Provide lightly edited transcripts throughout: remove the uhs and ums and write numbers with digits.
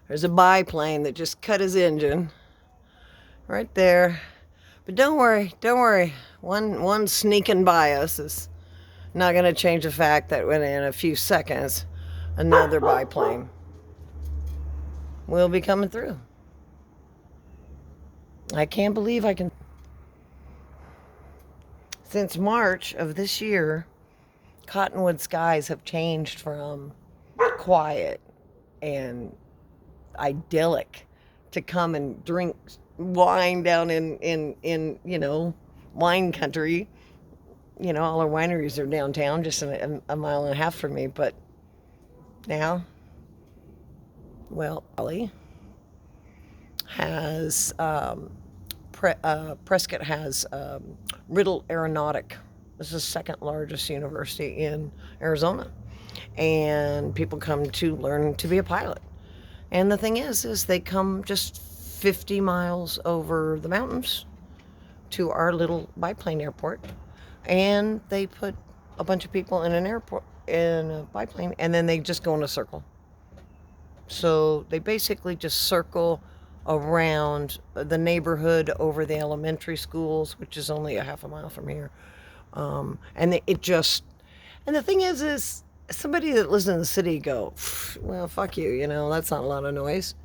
There's a biplane that just cut his engine right there. But don't worry. One sneaking by us is not going to change the fact that in a few seconds, another biplane will be coming through. I can't believe I can. Since March of this year, Cottonwood skies have changed from quiet and idyllic to come and drink wine down in wine country. All our wineries are downtown, just a mile and a half from me. But now, well, Ollie has Prescott has Riddle Aeronatic. This is the second largest university in Arizona, and people come to learn to be a pilot. And the thing is they come just 50 miles over the mountains to our little biplane airport, and they put a bunch of people in a biplane, and then they just go in a circle. So they basically just circle around the neighborhood over the elementary schools, which is only a half a mile from here. And the thing is somebody that lives in the city go, well, fuck you, that's not a lot of noise.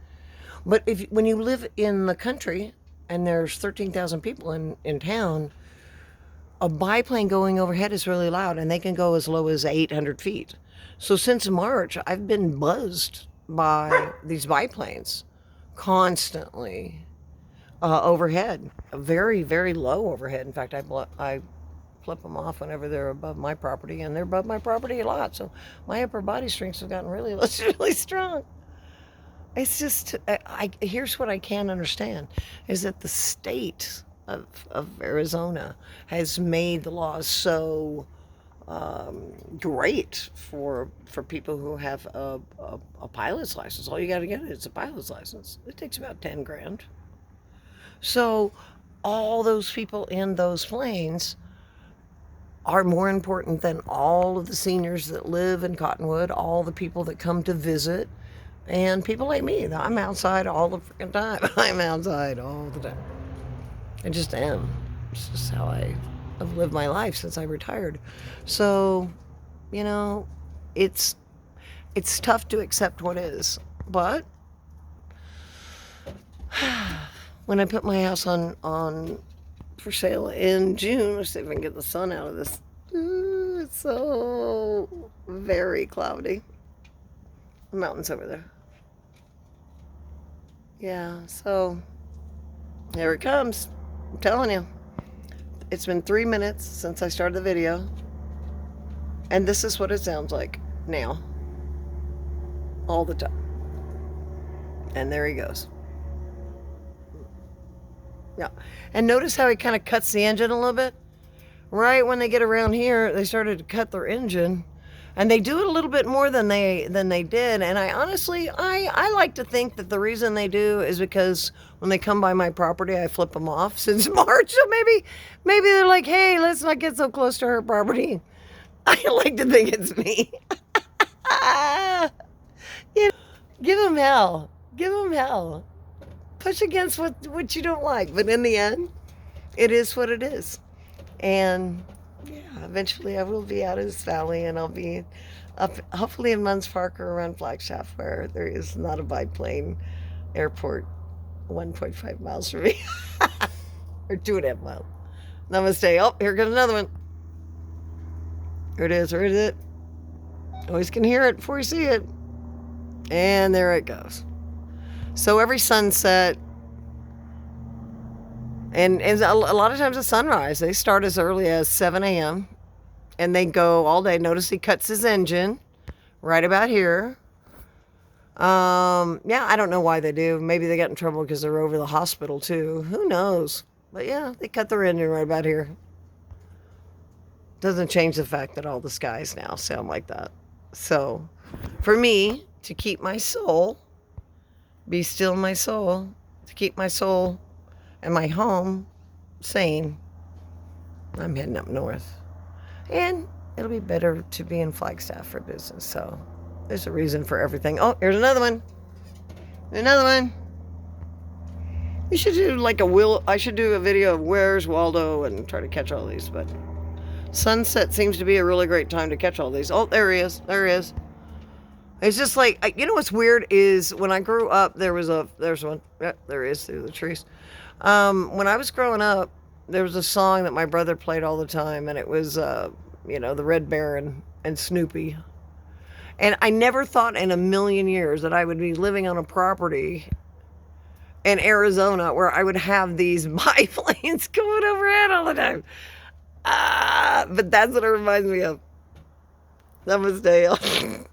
But when you live in the country and there's 13,000 people in town, a biplane going overhead is really loud, and they can go as low as 800 feet. So since March, I've been buzzed by these biplanes constantly overhead, very, very low overhead. In fact, I flip them off whenever they're above my property, and they're above my property a lot. So my upper body strengths have gotten really strong. It's just, here's what I can't understand, is that the state of Arizona has made the laws so great for people who have a pilot's license. All you got to get is a pilot's license. It takes about 10 grand. So all those people in those planes are more important than all of the seniors that live in Cottonwood, all the people that come to visit, and people like me. I'm outside all the freaking time. I'm outside all the time. I just am. It's just how I've lived my life since I retired. So, it's tough to accept what is. But when I put my house on for sale in June, let's see if I can get the sun out of this. It's so very cloudy. The mountains over there. Yeah, so here it comes. I'm telling you. It's been 3 minutes since I started the video, and this is what it sounds like now, all the time. And there he goes. Yeah, and notice how he kind of cuts the engine a little bit. Right when they get around here, they started to cut their engine, and they do it a little bit more than they did. And I honestly, I like to think that the reason they do is because when they come by my property, I flip them off since March. So maybe they're like, hey, let's not get so close to her property. I like to think it's me. Give them hell. Give them hell. Push against what you don't like. But in the end, it is what it is. And yeah, eventually I will be out of this valley, and I'll be up hopefully in Munns Park or around Flagstaff, where there is not a biplane airport 1.5 miles from me. Or 2.5 miles. Namaste. Oh, here goes another one. Here it is. Where is it? Always can hear it before you see it. And there it goes. So every sunset, and a lot of times at sunrise, they start as early as 7 a.m. and they go all day. Notice he cuts his engine right about here. Yeah, I don't know why they do. Maybe they got in trouble because they're over the hospital too. Who knows? But yeah, they cut their engine right about here. Doesn't change the fact that all the skies now sound like that. So for me to keep my soul, be still my soul, to keep my soul and my home sane, I'm heading up north. And it'll be better to be in Flagstaff for business. So there's a reason for everything. Oh, here's another one. Another one. We should do like I should do a video of Where's Waldo and try to catch all these, but sunset seems to be a really great time to catch all these. Oh, there he is. There he is. It's just like, you know what's weird is when I grew up, there's one. Yeah, there he is through the trees. When I was growing up, there was a song that my brother played all the time, and it was, you know, the Red Baron and Snoopy. And I never thought in a million years that I would be living on a property in Arizona where I would have these biplanes going overhead all the time. But that's what it reminds me of. Namaste.